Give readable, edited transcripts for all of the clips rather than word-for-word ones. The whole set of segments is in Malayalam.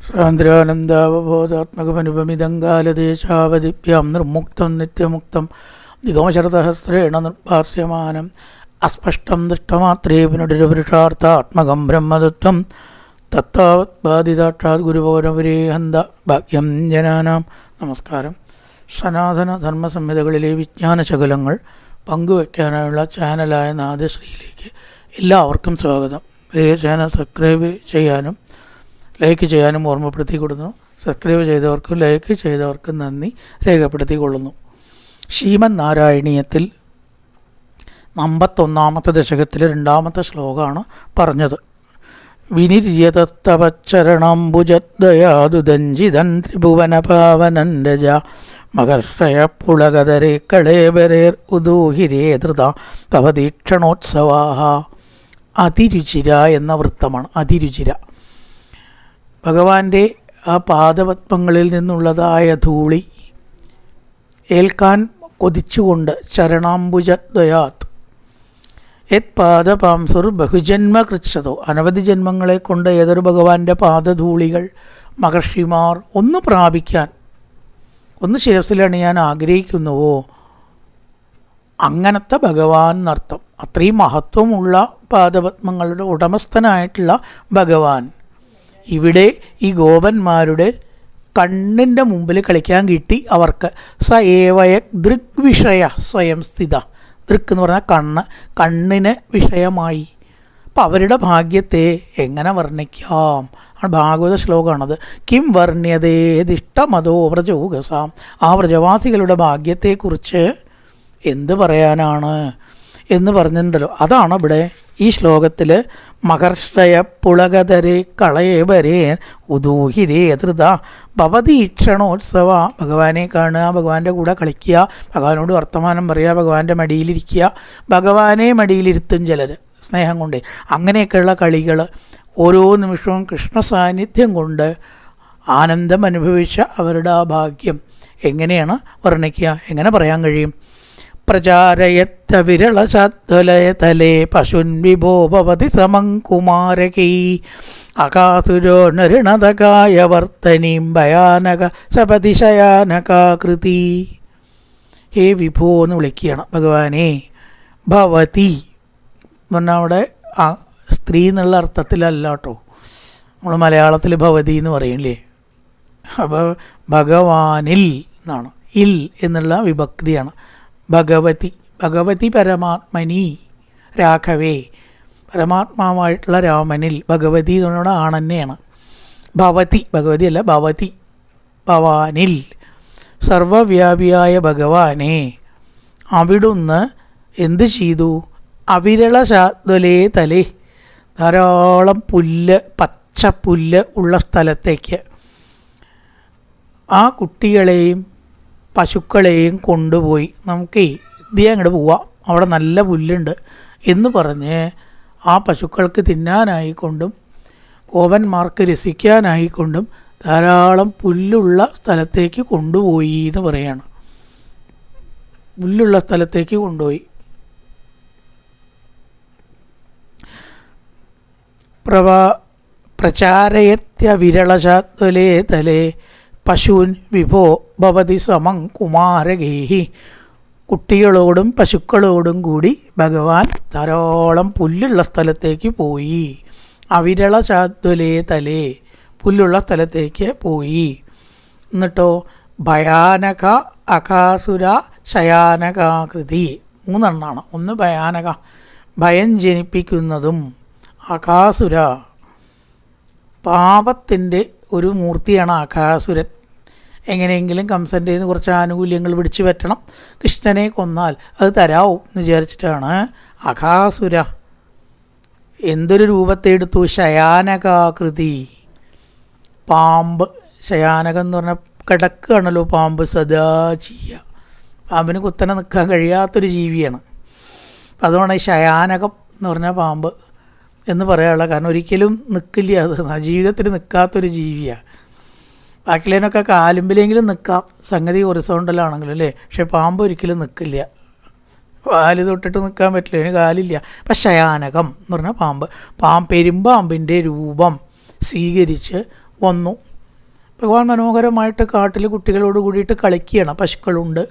സാന്ദ്രാനന്ദാവബോധാത്മകമനുപമിതങ്കാലദേശാവതിഭ്യാം നിർമുക്തം നിത്യമുക്തം ദിഗമശരസഹസ്രേണ നിർഭാസ്യമാനം അസ്പഷ്ടം ദൃഷ്ടമാത്രേ പുനരുപുരുഷാർത്ഥാത്മകം ബ്രഹ്മതത്വം തത്താവത് ബാധിതാക്ഷാത് ഗുരുഭവനപുരേഹന്ത ഭാഗ്യം ജനാനാം. നമസ്കാരം. സനാതന ധർമ്മസംഹിതകളിലെ വിജ്ഞാനശകലങ്ങൾ പങ്കുവയ്ക്കാനുള്ള ചാനലായ നാദശ്രീയിലേക്ക് എല്ലാവർക്കും സ്വാഗതം. ഈ ചാനൽ സബ്സ്ക്രൈബ് ചെയ്യാനും ലൈക്ക് ചെയ്യാനും ഓർമ്മപ്പെടുത്തിക്കൊള്ളുന്നു. സബ്സ്ക്രൈബ് ചെയ്തവർക്കും ലൈക്ക് ചെയ്തവർക്കും നന്ദി രേഖപ്പെടുത്തിക്കൊള്ളുന്നു. ശ്രീമൻ നാരായണീയത്തിൽ 51 ദശകത്തിലെ 2 ശ്ലോകമാണ് പറഞ്ഞത്. വിനിര്യതത്തവച്ചരണംബുജദ്വയാദുദഞ്ചിതൻ ത്രിഭുവനപാവനൻ രജ മകർഷയ പുളകതരേ കളേബരേർ ഉദൂഹിരേ ധൃത ഭവതീക്ഷണോത്സവാഹ. അതിരുചിര എന്ന വൃത്തമാണ്. അതിരുചിര ഭഗവാന്റെ ആ പാദപത്മങ്ങളിൽ നിന്നുള്ളതായ ധൂളി ഏൽക്കാൻ കൊതിച്ചുകൊണ്ട് ചരണാംബുജദ്വയാത് യത് പാദപാംസുർ ബഹുജന്മ കൃച്ഛതോ, അനവധി ജന്മങ്ങളെ കൊണ്ട് ഏതൊരു ഭഗവാന്റെ പാദധൂളികൾ മഹർഷിമാർ ഒന്ന് പ്രാപിക്കാൻ, ഒന്ന് ശിരസിലണിയാൻ ആഗ്രഹിക്കുന്നുവോ അങ്ങനത്തെ ഭഗവാൻ എന്നർത്ഥം. അത്രയും മഹത്വമുള്ള പാദപത്മങ്ങളുടെ ഉടമസ്ഥനായിട്ടുള്ള ഭഗവാൻ ഇവിടെ ഈ ഗോപന്മാരുടെ കണ്ണിൻ്റെ മുമ്പിൽ കളിക്കാൻ കിട്ടി അവർക്ക്. സ ഏവയ ദൃഗ്വിഷയ സ്വയം സ്ഥിത. ദൃക്ക് എന്ന് പറഞ്ഞാൽ കണ്ണിന് വിഷയമായി. അപ്പം അവരുടെ ഭാഗ്യത്തെ എങ്ങനെ വർണ്ണിക്കാം? ഭാഗവത ശ്ലോകമാണത്. കിം വർണ്ണ്യതേദിഷ്ടമതോ വ്രജൗകസാം. ആ വ്രജവാസികളുടെ ഭാഗ്യത്തെക്കുറിച്ച് എന്ത് പറയാനാണ് എന്ന് പറഞ്ഞിട്ടുണ്ടല്ലോ. അതാണ് ഇവിടെ ഈ ശ്ലോകത്തിൽ മഹർഷയ പുളകതരേ കളയവരേ ഉദൂഹിരേ ധൃത ഭവതീക്ഷണോത്സവ. ഭഗവാനെ കാണുക, ഭഗവാന്റെ കൂടെ കളിക്കുക, ഭഗവാനോട് വർത്തമാനം പറയുക, ഭഗവാന്റെ മടിയിലിരിക്കുക. ഭഗവാനെ മടിയിലിരുത്തും ചിലർ സ്നേഹം കൊണ്ട്. അങ്ങനെയൊക്കെയുള്ള കളികൾ ഓരോ നിമിഷവും കൃഷ്ണ സാന്നിധ്യം കൊണ്ട് ആനന്ദം അനുഭവിച്ച അവരുടെ ആ ഭാഗ്യം എങ്ങനെയാണ് വർണ്ണിക്കുക? എങ്ങനെ പറയാൻ കഴിയും? പ്രചാരയത്ത വിരളശാദ്വലയതലേ പശുൻ വിഭോ ഭവതി സമം കുമാരകൈ അകാസുരോ നൃണതകായ വർത്തനീം ഭയാനക ശപതിശയാനകാകൃതി. ഹേ വിഭോ എന്ന് വിളിക്കുകയാണ് ഭഗവാനെ. ഭവതി എന്ന് പറഞ്ഞാൽ അവിടെ ആ സ്ത്രീ എന്നുള്ള അർത്ഥത്തിലല്ല കേട്ടോ. നമ്മൾ മലയാളത്തിൽ ഭവതി എന്ന് പറയില്ലേ. അപ്പോൾ ഭഗവാനിൽ എന്നാണ്. ഇൽ എന്നുള്ള വിഭക്തിയാണ്. ഭഗവതി, ഭഗവതി പരമാത്മനി രാഘവേ, പരമാത്മാവായിട്ടുള്ള രാമനിൽ. ഭഗവതി എന്ന് പറഞ്ഞാൽ ആണെന്നെയാണ്. ഭവതി, ഭഗവതി അല്ല, ഭവതി, ഭവാനിൽ. സർവവ്യാപിയായ ഭഗവാനെ അവിടുന്ന് എന്ത് ചെയ്തു? അവിരളശാദ്വലേ തലേ, ധാരാളം പുല്ല്, പച്ച പുല്ല് ഉള്ള സ്ഥലത്തേക്ക് ആ കുട്ടികളെയും പശുക്കളെയും കൊണ്ടുപോയി. നമുക്ക് ഇതേ അങ്ങോട്ട് പോവാം, അവിടെ നല്ല പുല്ലുണ്ട് എന്ന് പറഞ്ഞ് ആ പശുക്കൾക്ക് തിന്നാനായിക്കൊണ്ടും ഗോപന്മാർക്ക് രസിക്കാനായിക്കൊണ്ടും ധാരാളം പുല്ലുള്ള സ്ഥലത്തേക്ക് കൊണ്ടുപോയി എന്ന് പറയാണ്. പുല്ലുള്ള സ്ഥലത്തേക്ക് കൊണ്ടുപോയി. പ്രചാരയത്യ വിരളശാദ്വലേ തലേ പശൂൻ വിഭോ ഭവതി സമം കുമാരകേഹി. കുട്ടികളോടും പശുക്കളോടും കൂടി ഭഗവാൻ ധാരാളം പുല്ലുള്ള സ്ഥലത്തേക്ക് പോയി. അവിരളശാദ്വലേ തലേ, പുല്ലുള്ള സ്ഥലത്തേക്ക് പോയി. എന്നിട്ടോ ഭയാനക അകാസുര ശയാനകാകൃതി. 3 എണ്ണമാണ്. ഒന്ന് ഭയാനക, ഭയം ജനിപ്പിക്കുന്നതും. അകാസുര, പാപത്തിൻ്റെ ഒരു മൂർത്തിയാണ് അകാസുരൻ. എങ്ങനെയെങ്കിലും കംസൻ്റെ നിന്ന് കുറച്ച് ആനുകൂല്യങ്ങൾ പിടിച്ചു പറ്റണം, കൃഷ്ണനെ കൊന്നാൽ അത് തരാവും എന്ന് വിചാരിച്ചിട്ടാണ് അകാസുര. എന്തൊരു രൂപത്തെ എടുത്തു? ശയാനകാകൃതി, പാമ്പ്. ശയാനകം എന്ന് പറഞ്ഞാൽ കിടക്കുകയാണല്ലോ പാമ്പ് സദാ ചെയ്യുക. പാമ്പിന് കുത്തനെ നിൽക്കാൻ കഴിയാത്തൊരു ജീവിയാണ്. അപ്പം അതുകൊണ്ട് ശയാനകം എന്ന് പറഞ്ഞാൽ പാമ്പ് എന്ന് പറയാനുള്ള കാരണം ഒരിക്കലും നിൽക്കില്ല. അത് ജീവിതത്തിൽ നിൽക്കാത്തൊരു ജീവിയാണ്. ബാക്കിയുള്ളതിനൊക്കെ കാലുമ്പിലെങ്കിലും നിൽക്കാം, സംഗതി ഹൊറിസോണ്ടലാണെങ്കിലും അല്ലേ. പക്ഷെ പാമ്പ് ഒരിക്കലും നിൽക്കില്ല. കാല് തൊട്ടിട്ട് നിൽക്കാൻ പറ്റില്ല, അതിന് കാലില്ല. അപ്പം ശയാനകം എന്ന് പറഞ്ഞാൽ പാമ്പ്. പെരുമ്പാമ്പിൻ്റെ രൂപം സ്വീകരിച്ച് വന്നു. ഭഗവാൻ മനോഹരമായിട്ട് കാട്ടിൽ കുട്ടികളോട് കൂടിയിട്ട് കളിക്കുകയാണ്. പശുക്കളുണ്ട്,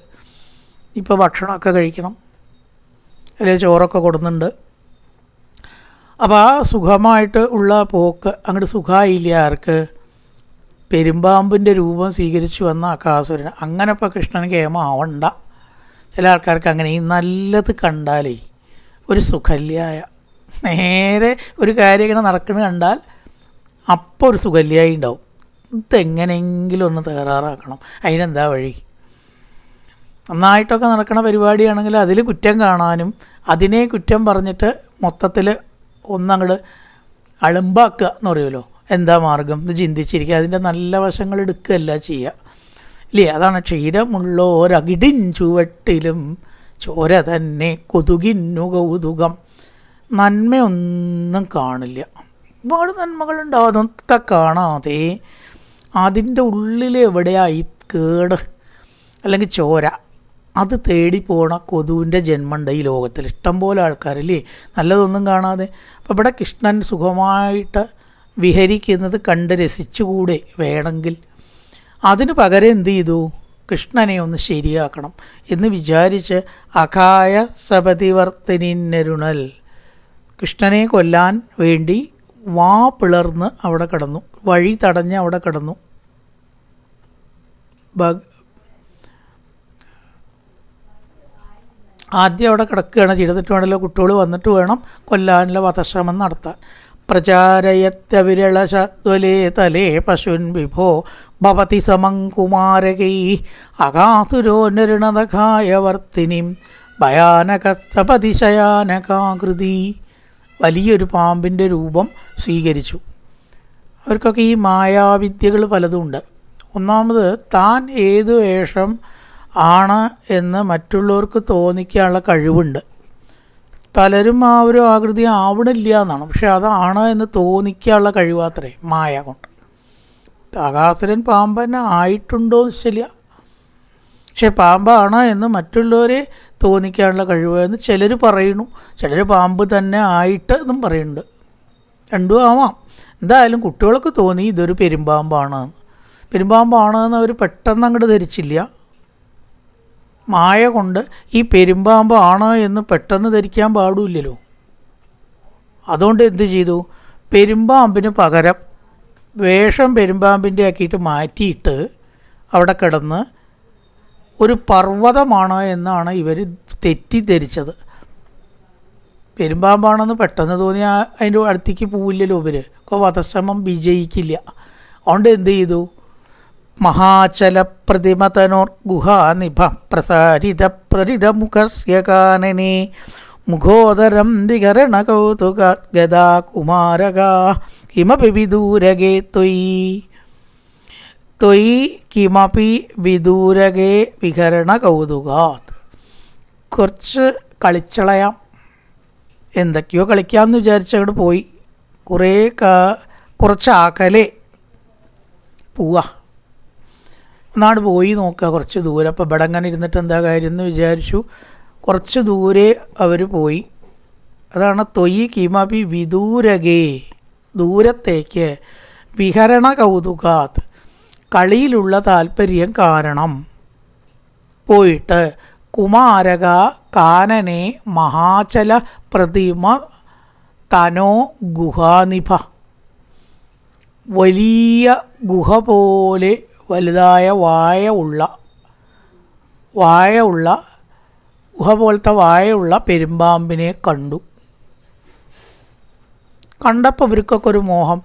ഇപ്പോൾ ഭക്ഷണമൊക്കെ കഴിക്കണം, അല്ലെങ്കിൽ ചോറൊക്കെ കൊടുക്കുന്നുണ്ട്. അപ്പോൾ ആ സുഖമായിട്ട് ഉള്ള പോക്ക് അങ്ങോട്ട് സുഖമായില്ല ആർക്ക്? പെരുമ്പാമ്പിൻ്റെ രൂപം സ്വീകരിച്ചു വന്ന അകാസുരൻ. അങ്ങനെ ഇപ്പോൾ കൃഷ്ണൻ കേമാവണ്ട. ചില ആൾക്കാർക്ക് അങ്ങനെ ഈ നല്ലത് കണ്ടാലേ ഒരു സുഖല്യായ, നേരെ ഒരു കാര്യം ഇങ്ങനെ നടക്കുന്നത് കണ്ടാൽ അപ്പോൾ ഒരു സുഖല്യായി ഉണ്ടാവും. ഇതെങ്ങനെയെങ്കിലും ഒന്ന് തകരാറാക്കണം. അതിനെന്താ വഴി? നന്നായിട്ടൊക്കെ നടക്കണ പരിപാടിയാണെങ്കിൽ അതിൽ കുറ്റം കാണാനും അതിനെ കുറ്റം പറഞ്ഞിട്ട് മൊത്തത്തിൽ ഒന്നങ്ങോട്ട് അളുമ്പാക്കുക എന്ന് പറയുമല്ലോ. എന്താ മാർഗം? ഇത് ചിന്തിച്ചിരിക്കുക, അതിൻ്റെ നല്ല വശങ്ങൾ എടുക്കുകയല്ല ചെയ്യുക, ഇല്ലേ? അതാണ് ക്ഷീരമുള്ളോരകിടിൻ ചുവട്ടിലും ചോര തന്നെ കൊതുകിന്നു കൗതുകം. നന്മയൊന്നും കാണില്ല, ഒരുപാട് നന്മകളുണ്ടാവും, അതൊക്കെ കാണാതെ അതിൻ്റെ ഉള്ളിൽ എവിടെയായി കേട് അല്ലെങ്കിൽ ചോര, അത് തേടിപ്പോണ കൊതുവിൻ്റെ ജന്മമുണ്ട് ഈ ലോകത്തിൽ. ഇഷ്ടംപോലെ ആൾക്കാരില്ലേ നല്ലതൊന്നും കാണാതെ. അപ്പോൾ ഇവിടെ കൃഷ്ണൻ സുഖമായിട്ട് വിഹരിക്കുന്നത് കണ്ട് രസിച്ചുകൂടെ വേണമെങ്കിൽ? അതിന് പകരം എന്ത് ചെയ്തു? കൃഷ്ണനെ ഒന്ന് ശരിയാക്കണം എന്ന് വിചാരിച്ച് അകായ സപതിവർത്തനിന്നരുണൽ, കൃഷ്ണനെ കൊല്ലാൻ വേണ്ടി വാ പിളർന്ന് അവിടെ കിടന്നു, വഴി തടഞ്ഞ് അവിടെ കിടന്നു. ആദ്യം അവിടെ കിടക്കുകയാണ് ചെയ്തിട്ട് വേണമല്ലോ കുട്ടികൾ വന്നിട്ട് വേണം കൊല്ലാനുള്ള വധശ്രമം നടത്താൻ. പ്രചാരയത്യവിരളശദ്വലേ തലേ പശുൻ വിഭോ ഭവതി സമങ്കുമാരകൈ അകാസുരോ നരുണതകായ വർത്തിനിം ഭയാനകസ്തപതിശയാനകാകൃതി. വലിയൊരു പാമ്പിൻ്റെ രൂപം സ്വീകരിച്ചു. അവർക്കൊക്കെ ഈ മായാവിദ്യകൾ പലതുമുണ്ട്. ഒന്നാമത് താൻ ഏത് വേഷം ആണ് എന്ന് മറ്റുള്ളവർക്ക് തോന്നിക്കാനുള്ള കഴിവുണ്ട്. പലരും ആ ഒരു ആകൃതി ആവണില്ല എന്നാണ്, പക്ഷെ അതാണ് എന്ന് തോന്നിക്കാനുള്ള കഴിവാത്രേ മായ കൊണ്ട്. അകാസുരൻ പാമ്പന്നെ ആയിട്ടുണ്ടോ എന്ന് ശരിയ, പക്ഷെ പാമ്പാണ് എന്ന് മറ്റുള്ളവരെ തോന്നിക്കാനുള്ള കഴിവ് എന്ന് ചിലർ പറയുന്നു. ചിലർ പാമ്പ് തന്നെ ആയിട്ട് എന്നും പറയുന്നുണ്ട്. രണ്ടും ആവാം. എന്തായാലും കുട്ടികൾക്ക് തോന്നി ഇതൊരു പെരുമ്പാമ്പാണ്. പെരുമ്പാമ്പാണെന്ന് അവർ പെട്ടെന്ന് അങ്ങോട്ട് ധരിച്ചില്ല. മായ കൊണ്ട് ഈ പെരുമ്പാമ്പാണ് എന്ന് പെട്ടെന്ന് ധരിക്കാൻ പാടില്ലല്ലോ. അതുകൊണ്ട് എന്ത് ചെയ്തു? പെരുമ്പാമ്പിന് പകരം വേഷം പെരുമ്പാമ്പിൻ്റെ ആക്കിയിട്ട് മാറ്റിയിട്ട് അവിടെ കിടന്ന് ഒരു പർവ്വതമാണ് എന്നാണ് ഇവർ തെറ്റിദ്ധരിച്ചത്. പെരുമ്പാമ്പാണെന്ന് പെട്ടെന്ന് തോന്നിയാൽ അതിൻ്റെ അടുത്തേക്ക് പോവില്ലല്ലോ ഇവർ. അപ്പോൾ വധശ്രമം വിജയിക്കില്ല. അതുകൊണ്ട് എന്ത് ചെയ്തു? മഹാചല പ്രതിമതനോർ ഗുഹാനിഭ പ്രസാരിത പ്രതിതമുഖസ്യ കാനനെ മുഖോദരം ദികരണ കൗതുക ഗദാ കുമാരക കിമപി വിദൂരകേ ത്വയി ത്വയി കിമപി വിദൂരകേ വികരണ കൗതുകാത്. കുറച്ച് കളിച്ചളയാം, എന്തൊക്കെയോ കളിക്കാമെന്ന് വിചാരിച്ചങ്ങോട്ട് പോയി. കുറച്ച് ആക്കലേ പോവാ, ഒന്നാട് പോയി നോക്കുക കുറച്ച് ദൂരെ. അപ്പോൾ ഇവിടെ അങ്ങനെ ഇരുന്നിട്ട് എന്താ കാര്യം എന്ന് വിചാരിച്ചു. കുറച്ച് ദൂരെ അവർ പോയി. അതാണ് ത്വയി കിമപി വിദൂരകേ, ദൂരത്തേക്ക്, വിഹരണ കൗതുകാത്, കളിയിലുള്ള താല്പര്യം കാരണം പോയിട്ട് കുമാരക കാനനെ മഹാചല പ്രതിമ തനോ ഗുഹാനിഭ, വലിയ ഗുഹ പോലെ വലുതായ വായുള്ള ഗുഹ പോലത്തെ വായുള്ള പെരുമ്പാമ്പിനെ കണ്ടു. കണ്ടപ്പോൾ ഇവർക്കൊക്കെ ഒരു മോഹം.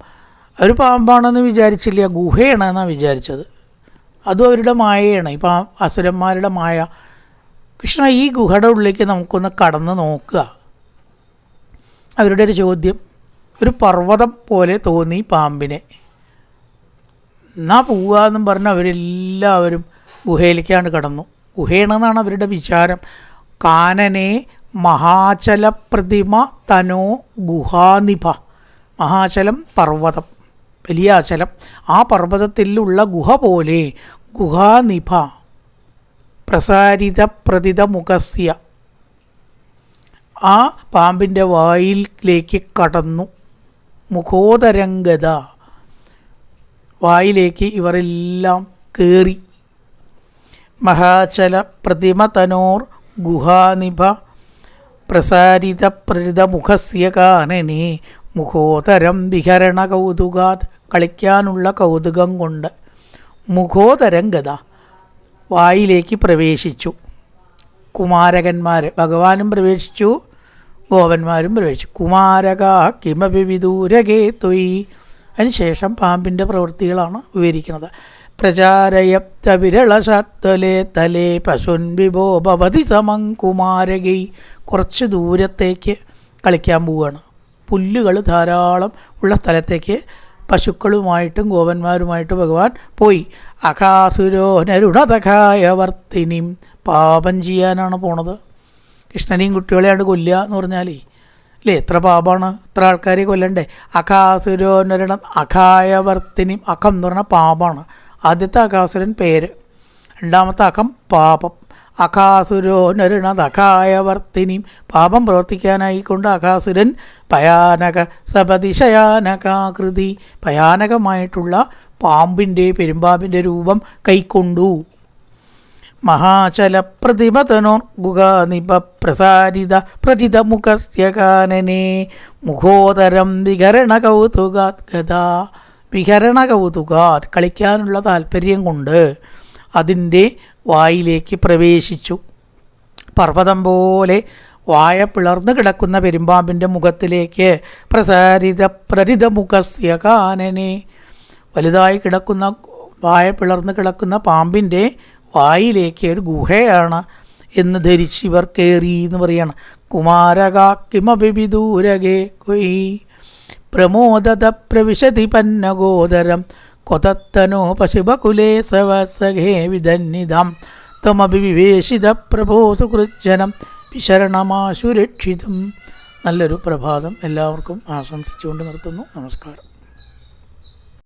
ഒരു പാമ്പാണെന്ന് വിചാരിച്ചില്ല, ഗുഹയാണെന്നാണ് വിചാരിച്ചത്. അതും അവരുടെ മായയാണ്, ഇപ്പം അസുരന്മാരുടെ മായ. കൃഷ്ണ, ഈ ഗുഹയുടെ ഉള്ളിലേക്ക് നമുക്കൊന്ന് കടന്ന് നോക്കുക. അവരുടെ ഒരു ചോദ്യം. ഒരു പർവ്വതം പോലെ തോന്നി പാമ്പിനെ. എന്നാ പോവുക എന്നും പറഞ്ഞ് അവരെല്ലാവരും ഗുഹയിലേക്കാണ് കടന്നു. ഗുഹയാണെന്നാണ് അവരുടെ വിചാരം. കാനനെ മഹാചല പ്രതിമ തനോ ഗുഹാനിഭ. മഹാചലം പർവ്വതം, വലിയ അചലം. ആ പർവ്വതത്തിലുള്ള ഗുഹ പോലെ ഗുഹാനിഭ പ്രസാരിത പ്രതിത മുഖസ്യ. ആ പാമ്പിൻ്റെ വായിലേക്ക് കടന്നു. മുഖോദരംഗത, വായിലേക്ക് ഇവരെല്ലാം കയറി. മഹാചല പ്രതിമ തനോർ ഗുഹാനിഭ പ്രസാരിത പ്രരിതമുഖസ്യ കാനനെ മുഖോദരം വിഹരണ കൗതുകാത് കളിക്കാനുള്ള കൗതുകം കൊണ്ട് മുഖോദരം ഗത വായിലേക്ക് പ്രവേശിച്ചു. കുമാരകന്മാർ, ഭഗവാനും പ്രവേശിച്ചു, ഗോപന്മാരും പ്രവേശിച്ചു. കുമാരക കിമപി വിദൂരകേ ത്വയി. അതിനുശേഷം പാമ്പിൻ്റെ പ്രവൃത്തികളാണ് വിവരിക്കുന്നത്. പ്രചാരയപ്ത വിരളശാത്തലേ തലേ പശുൻ വിഭോ ഭവതി സമം കുമാരകൈ. കുറച്ച് ദൂരത്തേക്ക് കളിക്കാൻ പോവുകയാണ്. പുല്ലുകൾ ധാരാളം ഉള്ള സ്ഥലത്തേക്ക് പശുക്കളുമായിട്ടും ഗോപന്മാരുമായിട്ട് ഭഗവാൻ പോയി. അഘാസുരോ നരുണതഘായ വർത്തിനിം. പാപം ചെയ്യാനാണ് പോണത്. കൃഷ്ണനെയും കുട്ടികളെയാണ് കൊല്ലുക എന്ന് പറഞ്ഞാലേ അല്ലേ, എത്ര പാപമാണ്, എത്ര ആൾക്കാരെ കൊല്ലണ്ടേ. അഘാസുരോ നരുണ അഘായവർത്തിനിം. അഖം എന്ന് പറഞ്ഞാൽ പാപമാണ്. ആദ്യത്തെ അഘാസുരൻ പേര്, രണ്ടാമത്തെ അഖം പാപം. അഘാസുരോ നരുണതഘായവർത്തിനിം. പാപം പ്രവർത്തിക്കാനായിക്കൊണ്ട് അഘാസുരൻ ഭയാനക സപതിശയാനകാകൃതി. ഭയാനകമായിട്ടുള്ള പാമ്പിൻ്റെ, പെരുമ്പാമ്പിൻ്റെ രൂപം കൈക്കൊണ്ടു. മഹാചല പ്രതിമതനോ ഗുഹാനിപ പ്രസാരിത പ്രതിതമുഖസ്യ കാനനെ മുഖോദരം വിഹരണ കൗതുകാത് ഗതാ. വിഹരണ കൗതുകാത് കളിക്കാനുള്ള താല്പര്യം കൊണ്ട് അതിൻ്റെ വായിലേക്ക് പ്രവേശിച്ചു. പർവ്വതം പോലെ വായ പിളർന്നു കിടക്കുന്ന പെരുമ്പാമ്പിൻ്റെ മുഖത്തിലേക്ക് പ്രസാരിത പ്രരിതമുഖസ്യ കാനനെ. വലുതായി കിടക്കുന്ന, വായ പിളർന്നു കിടക്കുന്ന പാമ്പിൻ്റെ വായിലേക്ക് ഒരു ഗുഹയാണ് എന്ന് ധരിച്ച് ഇവർ കയറി എന്ന് പറയാണ്. കുമാരക കിമപി വിദൂരകേ കൊയ് പ്രമോദത പ്രവിശതി പന്നഗോദരം കൊതത്തനോ പശുബകുലേ സവസഖേ വിധന്നിധം തമപി വിവേശിത പ്രഭോ സുകൃജ്ജനം വിശരണമാശുരക്ഷിതം. നല്ലൊരു പ്രഭാതം എല്ലാവർക്കും ആശംസിച്ചുകൊണ്ട് നിർത്തുന്നു. നമസ്കാരം.